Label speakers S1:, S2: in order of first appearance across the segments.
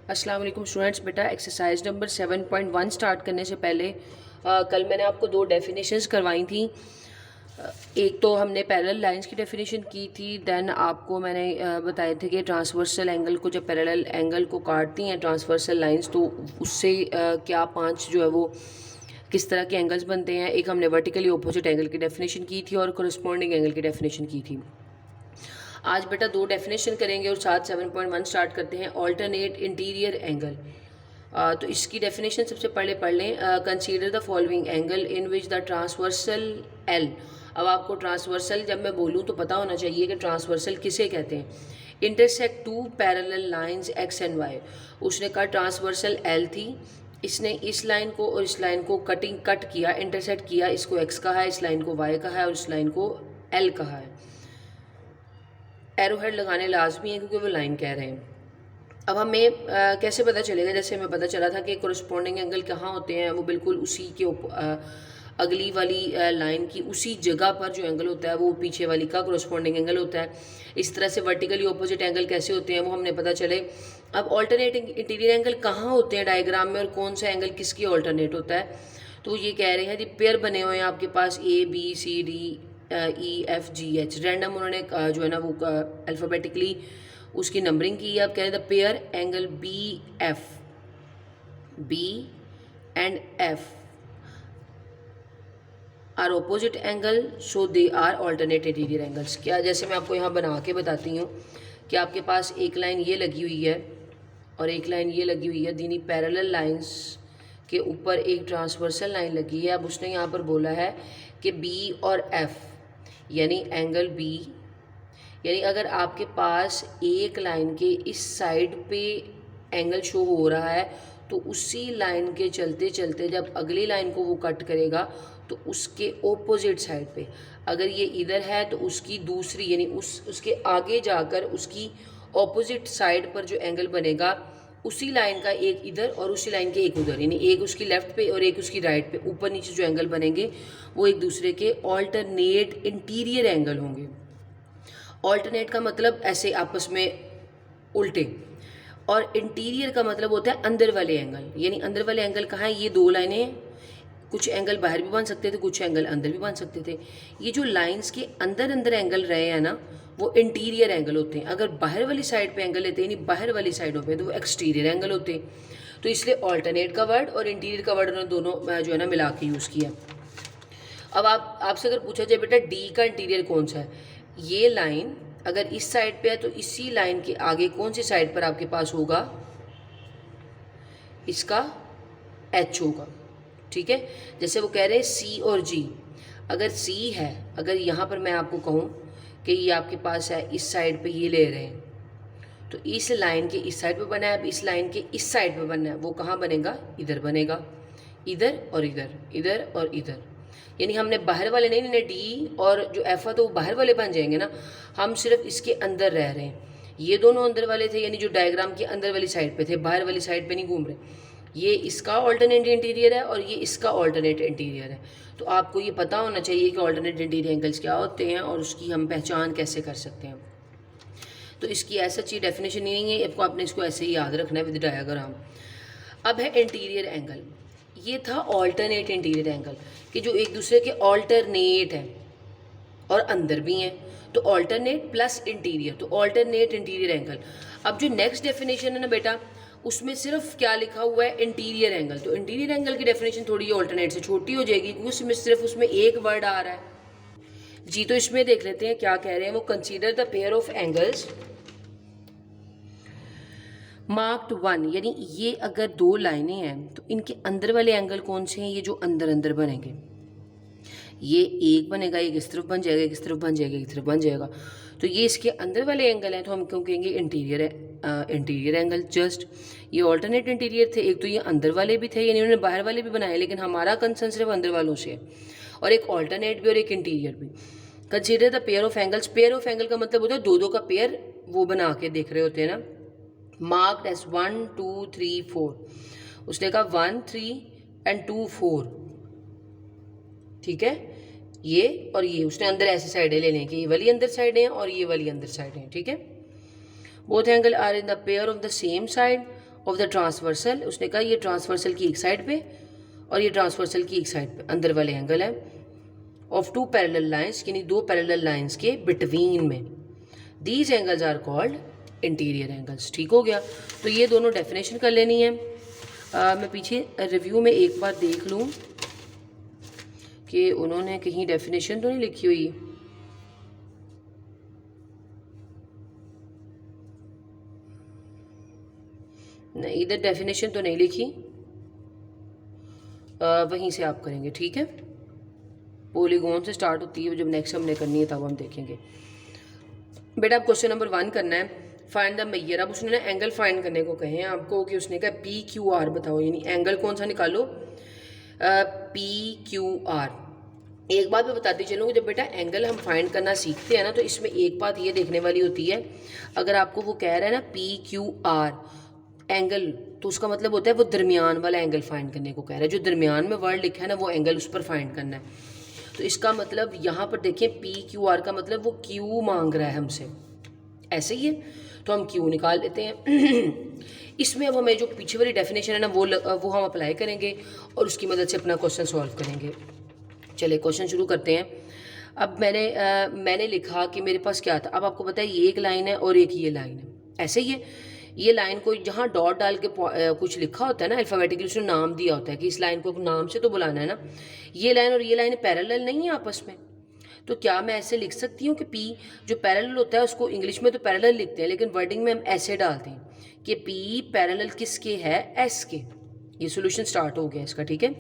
S1: अस्सलाम वालेकुम स्टूडेंट्स। बेटा एक्सरसाइज नंबर 7.1 स्टार्ट करने से पहले कल मैंने आपको दो डेफिनेशंस करवाई थी। एक तो हमने पैरेलल लाइंस की डेफिनेशन की थी, देन आपको मैंने बताए थे कि ट्रांसवर्सल एंगल को, जब पैरेलल एंगल को काटती हैं ट्रांसवर्सल लाइंस, तो उससे क्या पांच जो है वो किस तरह के एंगल्स बनते हैं। एक हमने वर्टिकली अपोजिट एंगल की डेफिनेशन की थी और कोरस्पॉन्डिंग एंगल की डेफिनेशन की थी। आज बेटा दो डेफिनेशन करेंगे और साथ 7.1 स्टार्ट करते हैं। ऑल्टरनेट इंटीरियर एंगल, तो इसकी डेफिनेशन सबसे पहले पढ़ लें। Consider the following angle in which the transversal L. अब आपको ट्रांसवर्सल जब मैं बोलूँ तो पता होना चाहिए कि ट्रांसवर्सल किसे कहते हैं। Intersect two parallel lines x and y. उसने कहा ट्रांसवर्सल एल थी, इसने इस लाइन को और इस लाइन को कट किया, इंटरसेक्ट किया। इसको एक्स कहा है, इस लाइन को वाई कहा है और इस लाइन को एल कहा है। एरो हेड लगाने लाजमी है क्योंकि वो लाइन कह रहे हैं। अब हमें कैसे पता चलेगा? जैसे हमें पता चला था कि कोरस्पॉन्डिंग एंगल कहाँ होते हैं, वो बिल्कुल उसी के अगली वाली लाइन की उसी जगह पर जो एंगल होता है वो पीछे वाली का कोरस्पॉन्डिंग एंगल होता है। इस तरह से वर्टिकली ऑपोजिट एंगल कैसे होते हैं वो हमने पता चले। अब ऑल्टरनेटिंग इंटीरियर एंगल कहाँ होते हैं डायग्राम में, और कौन सा एंगल किसकी ऑल्टरनेट होता है। तो ये कह रहे हैं जी पेयर बने हुए हैं आपके पास A B C D E F G H, random उन्होंने जो है ना वो अल्फ़ाबेटिकली उसकी नंबरिंग की है। अब कह रहे हैं the pair angle b and f are opposite angle, so they are alternate interior angles. क्या, जैसे मैं आपको यहाँ बना के बताती हूँ कि आपके पास एक लाइन ये लगी हुई है और एक लाइन ये लगी हुई है, दीनी पैरेलल लाइंस के ऊपर एक ट्रांसवर्सल लाइन लगी है। अब उसने यहाँ पर बोला है कि बी और एफ यानी एंगल बी, यानी अगर आपके पास एक लाइन के इस साइड पे एंगल शो हो रहा है तो उसी लाइन के चलते चलते जब अगली लाइन को वो कट करेगा तो उसके ओपोजिट साइड पे, अगर ये इधर है तो उसकी दूसरी यानी उसके आगे जाकर उसकी ऑपोजिट साइड पर जो एंगल बनेगा उसी लाइन का एक इधर और उसी लाइन के एक उधर, यानी एक उसकी लेफ्ट पे और एक उसकी राइट पे, ऊपर नीचे जो एंगल बनेंगे वो एक दूसरे के ऑल्टरनेट इंटीरियर एंगल होंगे। ऑल्टरनेट का मतलब ऐसे आपस में उल्टे, और इंटीरियर का मतलब होता है अंदर वाले एंगल। यानी अंदर वाले एंगल कहाँ है? ये दो लाइनें, कुछ एंगल बाहर भी बन सकते थे, कुछ एंगल अंदर भी बन सकते थे। ये जो लाइंस के अंदर अंदर एंगल रहे हैं ना वो इंटीरियर एंगल होते हैं। अगर बाहर वाली साइड पे एंगल लेते हैं यानी बाहर वाली साइडों पे तो वो एक्सटीरियर एंगल होते हैं। तो इसलिए ऑल्टरनेट का वर्ड और इंटीरियर का वर्ड उन्होंने दोनों जो है ना मिला के यूज़ किया। अब आपसे अगर पूछा जाए बेटा डी का इंटीरियर कौन सा है, ये लाइन अगर इस साइड पे है तो इसी लाइन के आगे कौन सी साइड पर आपके पास होगा? इसका एच होगा। ठीक है, जैसे वो कह रहे हैं सी और जी। अगर सी है, अगर यहाँ पर मैं आपको कहूँ कि ये आपके पास है, इस साइड पे ये ले रहे हैं तो इस लाइन के इस साइड पे बना है, अब इस लाइन के इस साइड पे बनना है, वो कहाँ बनेगा? इधर बनेगा। इधर और इधर, इधर और इधर, यानी हमने बाहर वाले नहीं लेने, डी और जो एफ है तो वो बाहर वाले बन जाएंगे ना। हम सिर्फ इसके अंदर रह रहे हैं। ये दोनों अंदर वाले थे यानी जो डायग्राम के अंदर वाली साइड पे थे, बाहर वाली साइड पे नहीं घूम रहे। ये इसका ऑल्टरनेट इंटीरियर है और ये इसका ऑल्टरनेट इंटीरियर है। तो आपको ये पता होना चाहिए कि ऑल्टरनेट इंटीरियर एंगल्स क्या होते हैं और उसकी हम पहचान कैसे कर सकते हैं। तो इसकी ऐसा चीज़ डेफिनेशन नहीं है, आपको आपने इसको ऐसे ही याद रखना है विद डायग्राम। अब है इंटीरियर एंगल। ये था ऑल्टरनेट इंटीरियर एंगल कि जो एक दूसरे के ऑल्टरनेट है और अंदर भी हैं, तो ऑल्टरनेट प्लस इंटीरियर, तो ऑल्टरनेट इंटीरियर एंगल। अब जो नेक्स्ट डेफिनेशन है ना बेटा, उसमें सिर्फ क्या लिखा हुआ है? Interior angle. तो इंटीरियर एंगल की डेफिनेशन थोड़ी ऑल्टरनेट से छोटी हो जाएगी क्योंकि उसमें सिर्फ उसमें एक वर्ड आ रहा है जी। तो इसमें देख लेते हैं क्या कह रहे हैं वो। Consider the pair of angles marked one, यानी ये अगर दो लाइनें हैं तो इनके अंदर वाले एंगल कौन से हैं? ये जो अंदर अंदर बनेंगे, ये एक बनेगा, एक इस तरफ बन जाएगा, एक इस तरफ बन जाएगा, एक तरफ बन जाएगा। तो ये इसके अंदर वाले एंगल हैं तो हम क्यों कहेंगे इंटीरियर इंटीरियर एंगल। जस्ट ये ऑल्टरनेट इंटीरियर थे, एक तो ये अंदर वाले भी थे यानी उन्होंने बाहर वाले भी बनाए, लेकिन हमारा कंसर्न सिर्फ अंदर वालों से है, और एक ऑल्टरनेट भी और एक इंटीरियर भी। Consider the pair of angles. Pair of angle का मतलब होता है दो दो का पेयर वो बना के देख रहे होते हैं ना। मार्क्ड एज 1 2 3 4, उसने कहा 1 3 एंड 2 4। ठीक है, ये और ये उसने अंदर ऐसी साइडें ले लें कि ये वाली अंदर साइडें हैं और ये वाली अंदर साइडें हैं। ठीक है, both angle are in the pair of the same side, of the transversal, उसने कहा ये ट्रांसवर्सल की एक साइड पे और ये ट्रांसवर्सल की एक साइड पे अंदर वाले एंगल है, ऑफ टू पैरेलल लाइंस, यानी दो पैरेलल लाइंस के बिटवीन में, these angles are called interior angles. ठीक हो गया। तो ये दोनों डेफिनेशन कर लेनी है। मैं पीछे रिव्यू में एक बार देख लूँ कि उन्होंने कहीं डेफिनेशन तो नहीं लिखी हुई। नहीं, इधर डेफिनेशन तो नहीं लिखी, वहीं से आप करेंगे। ठीक है, पॉलीगॉन से स्टार्ट होती है, जब नेक्स्ट हमने करनी है तब हम देखेंगे। बेटा आप क्वेश्चन नंबर 1 करना है, फाइंड द मेजर। अब उसने ना एंगल फाइंड करने को कहे हैं आपको, कि उसने कहा पी क्यू आर बताओ, यानी एंगल कौन सा निकालो, पी क्यू आर। एक बात मैं बताती चलूँ, जब बेटा एंगल हम फाइंड करना सीखते हैं ना, तो इसमें एक बात ये देखने वाली होती है, अगर आपको वो कह रहा है ना पी क्यू आर एंगल, तो उसका मतलब होता है वो दरमियान वाला एंगल फाइंड करने को कह रहा है। जो दरमियान में वर्ड लिखा है ना, वो एंगल उस पर फाइंड करना है। तो इसका मतलब यहाँ पर देखिए पी क्यू आर का मतलब वो क्यू मांग रहा है हमसे, ऐसे ही है, तो हम क्यू निकाल लेते हैं। इसमें अब हमें जो पीछे वाली डेफिनेशन है ना, वो हम अप्लाई करेंगे और उसकी मदद से अपना क्वेश्चन सॉल्व करेंगे। चलिए क्वेश्चन शुरू करते हैं। अब मैंने लिखा कि मेरे पास क्या था। अब आपको पता है ये एक लाइन है और एक ये लाइन है, ऐसे ही है। ये लाइन को जहाँ डॉट डाल के कुछ लिखा होता है ना अल्फ़ाबेटिकली, उसने नाम दिया होता है कि इस लाइन को नाम से तो बुलाना है ना। ये लाइन और ये लाइन पैरेलल नहीं है आपस में, तो क्या मैं ऐसे लिख सकती हूँ कि पी जो पैरेलल होता है उसको इंग्लिश में तो पैरेलल लिखते हैं, लेकिन वर्डिंग में हम ऐसे डालते हैं कि पी पैरेलल किसके है, एस के। ये सोल्यूशन स्टार्ट हो गया इसका। ठीक है,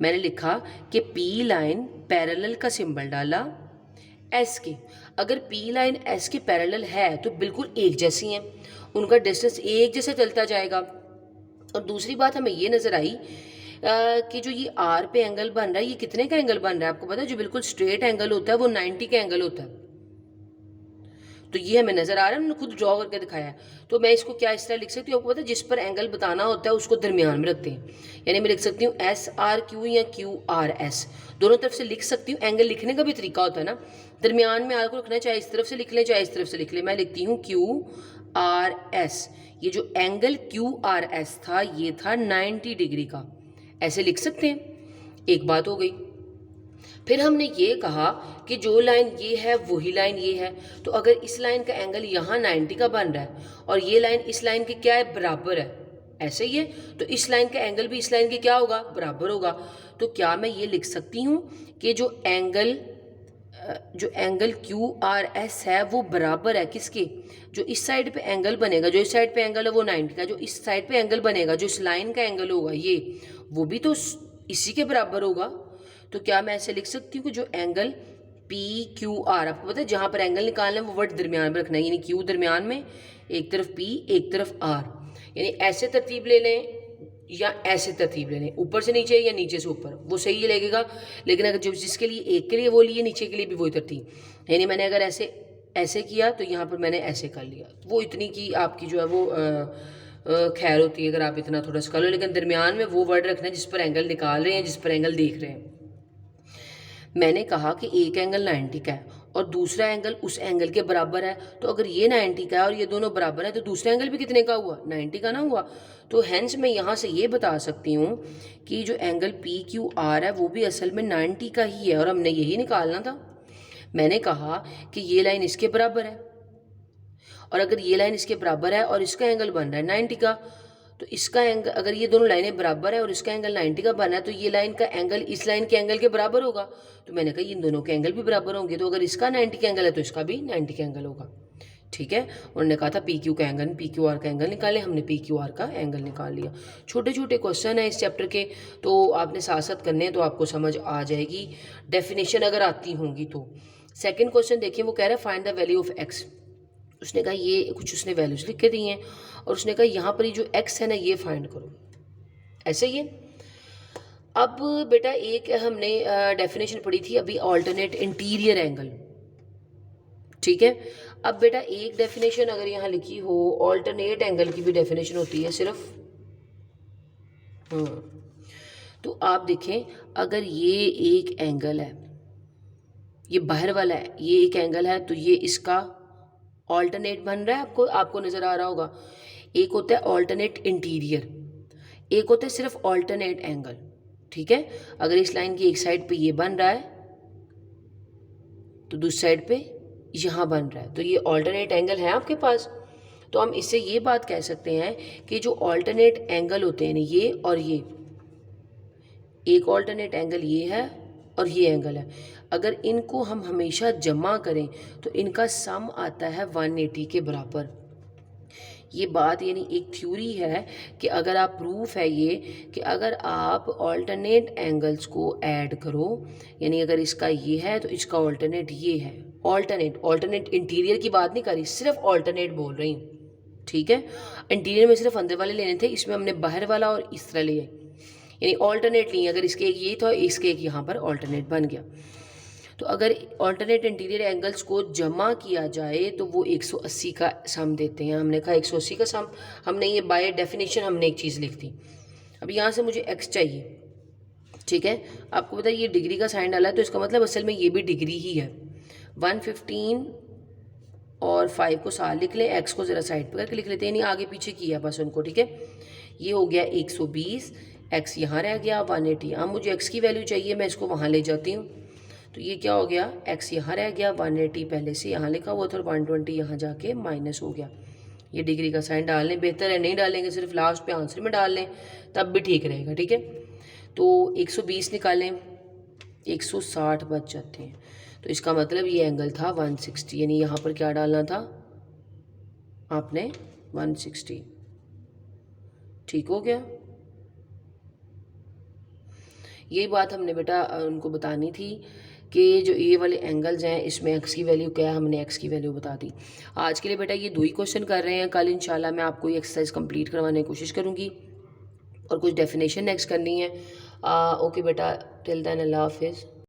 S1: मैंने लिखा कि पी लाइन पैरेलल का सिंबल डाला एस के। अगर पी लाइन एस के पैरेलल है तो बिल्कुल एक जैसी हैं, उनका डिस्टेंस एक जैसा चलता जाएगा। और दूसरी बात हमें ये नज़र आई कि जो ये आर पे एंगल बन रहा है, ये कितने का एंगल बन रहा है आपको पता है? जो बिल्कुल स्ट्रेट एंगल होता है वो 90 का एंगल होता है। तो ये हमें नज़र आ रहा है, उन्होंने खुद ड्रॉ करके दिखाया है। तो मैं इसको क्या इस तरह लिख सकती हूँ, आपको पता है जिस पर एंगल बताना होता है उसको दरमियान में रखते हैं। यानी मैं लिख सकती हूँ एस आर क्यू या क्यू आर एस, दोनों तरफ से लिख सकती हूँ। एंगल लिखने का भी तरीका होता है ना, दरमियान में आर को रखना है, चाहे इस तरफ से लिख लें चाहे इस तरफ से लिख लें। मैं लिखती हूँ क्यू आर एस। ये जो एंगल क्यू आर एस था ये था 90 डिग्री का, ऐसे लिख सकते हैं। एक बात हो गई। फिर हमने ये कहा कि जो लाइन ये है वही लाइन ये है, तो अगर इस लाइन का एंगल यहाँ 90 का बन रहा है और ये लाइन इस लाइन के क्या है, बराबर है, ऐसे ही है, तो इस लाइन का एंगल भी इस लाइन के क्या होगा, बराबर होगा। तो क्या मैं ये लिख सकती हूँ कि जो एंगल क्यू आर एस है वो बराबर है किसके, जो इस साइड पे एंगल बनेगा, जो इस साइड पे एंगल है वो 90 का, जो इस साइड पे एंगल बनेगा, जो इस लाइन का एंगल होगा ये, वो भी तो इसी के बराबर होगा। तो क्या मैं ऐसे लिख सकती हूँ कि जो एंगल पी क्यू आर, आपको पता है जहाँ पर एंगल निकालना है वो वर्ड दरमियान में रखना है, यानी क्यू दरमियान में, एक तरफ पी एक तरफ आर, यानी ऐसे तरतीब ले लें या ऐसे तरतीब ले लें, ऊपर से नीचे या नीचे से ऊपर, वो सही लगेगा। लेकिन अगर जो जिसके लिए एक के लिए वो लिए, नीचे के लिए भी वही तरतीब, यानी मैंने अगर ऐसे किया तो यहाँ पर मैंने ऐसे कर लिया, वो इतनी की आपकी जो है वो खैर होती है अगर आप इतना थोड़ा सा कर लो। लेकिन दरमियान में वो वर्ड रखना है जिस पर एंगल निकाल रहे हैं, जिस पर एंगल देख रहे हैं। मैंने कहा कि एक एंगल 90 का है और दूसरा एंगल उस एंगल के बराबर है, तो अगर ये 90 का है और ये दोनों बराबर है तो दूसरा एंगल भी कितने का हुआ, 90 का ना हुआ। तो हेंस मैं यहाँ से ये बता सकती हूँ कि जो एंगल पी क्यू आर है वो भी असल में 90 का ही है और हमने यही निकालना था। मैंने कहा कि ये लाइन इसके बराबर है और अगर ये लाइन इसके बराबर है और इसका एंगल बन रहा है 90 का, तो इसका एंगल, अगर ये दोनों लाइनें बराबर है और इसका एंगल 90 का बना है तो ये लाइन का एंगल इस लाइन के एंगल के बराबर होगा। तो मैंने कहा इन दोनों के एंगल भी बराबर होंगे, तो अगर इसका 90 का एंगल है तो इसका भी 90 का एंगल होगा। ठीक है, उन्होंने कहा था पी क्यू का एंगल, पी क्यू आर का एंगल निकाले, हमने पी क्यू आर का एंगल निकाल लिया। छोटे छोटे क्वेश्चन है इस चैप्टर के, तो आपने साथ साथ करने हैं तो आपको समझ आ जाएगी, डेफिनेशन अगर आती होंगी तो। सेकेंड क्वेश्चन देखिए, वो कह रहा है find the value of x. उसने कहा ये कुछ उसने वैल्यूज लिख के दी हैं और उसने कहा यहाँ पर ये जो एक्स है ना ये फाइंड करो, ऐसे ही है। अब बेटा एक हमने डेफिनेशन पढ़ी थी अभी, अल्टरनेट इंटीरियर एंगल। ठीक है, अब बेटा एक डेफिनेशन अगर यहाँ लिखी हो, अल्टरनेट एंगल की भी डेफिनेशन होती है सिर्फ। तो आप देखें, अगर ये एक एंगल है, ये बाहर वाला है, ये एक एंगल है, तो ये इसका ऑल्टरनेट बन रहा है, आपको नज़र आ रहा होगा। एक होता है ऑल्टरनेट इंटीरियर, एक होता है सिर्फ ऑल्टरनेट एंगल। ठीक है, अगर इस लाइन की एक साइड पे ये बन रहा है तो दूसरी साइड पे यहाँ बन रहा है, तो ये ऑल्टरनेट एंगल है आपके पास। तो हम इससे ये बात कह सकते हैं कि जो ऑल्टरनेट एंगल होते हैं ये और ये, एक ऑल्टरनेट एंगल ये है और ये एंगल है, अगर इनको हम हमेशा जमा करें तो इनका सम आता है 180 के बराबर। ये बात यानी एक थ्योरी है कि अगर आप प्रूफ है ये कि अगर आप ऑल्टरनेट एंगल्स को ऐड करो, यानी अगर इसका ये है तो इसका ऑल्टरनेट ये है, ऑल्टरनेट इंटीरियर की बात नहीं कर रही, सिर्फ ऑल्टरनेट बोल रही हूँ। ठीक है, इंटीरियर में सिर्फ अंदर वाले लेने थे, इसमें हमने बाहर वाला और इस तरह लिए, यानी ऑल्टरनेट नहीं, अगर इसके एक ये था इसके एक यहाँ पर ऑल्टरनेट बन गया। तो अगर ऑल्टरनेट इंटीरियर एंगल्स को जमा किया जाए तो वो 180 का सम देते हैं। हमने कहा 180 का सम, हमने ये बाय डेफिनेशन हमने एक चीज़ लिख दी। अब यहाँ से मुझे x चाहिए। ठीक है, आपको पता है ये डिग्री का साइन डाला है तो इसका मतलब असल में ये भी डिग्री ही है। 115 और 5 को साथ लिख लें, x को ज़रा साइड पर करके लिख लेते हैं, यानी आगे पीछे किया बस उनको। ठीक है, ये हो गया 120, x यहाँ रह गया 180। अब मुझे x की वैल्यू चाहिए, मैं इसको वहाँ ले जाती हूँ, तो ये क्या हो गया, x यहाँ रह गया, 180 पहले से यहाँ लिखा हुआ था और 120 यहाँ जाके माइनस हो गया। ये डिग्री का साइन डाल लें, बेहतर है नहीं डालेंगे सिर्फ लास्ट पे आंसर में डाल लें तब भी ठीक रहेगा। ठीक है, तो 120 निकालें, 160 बच जाते हैं, तो इसका मतलब ये एंगल था 160, यानी यहाँ पर क्या डालना था आपने 160। ठीक हो गया, ये बात हमने बेटा उनको बतानी थी कि जो ये वाले एंगल्स हैं इसमें x की वैल्यू क्या है, हमने x की वैल्यू बता दी। आज के लिए बेटा ये 2 ही क्वेश्चन कर रहे हैं, कल इंशाल्लाह मैं आपको ये एक्सरसाइज कंप्लीट करवाने की कोशिश करूँगी और कुछ डेफिनेशन नेक्स्ट करनी है। ओके बेटा, टिल देन अल्लाह हाफिज़।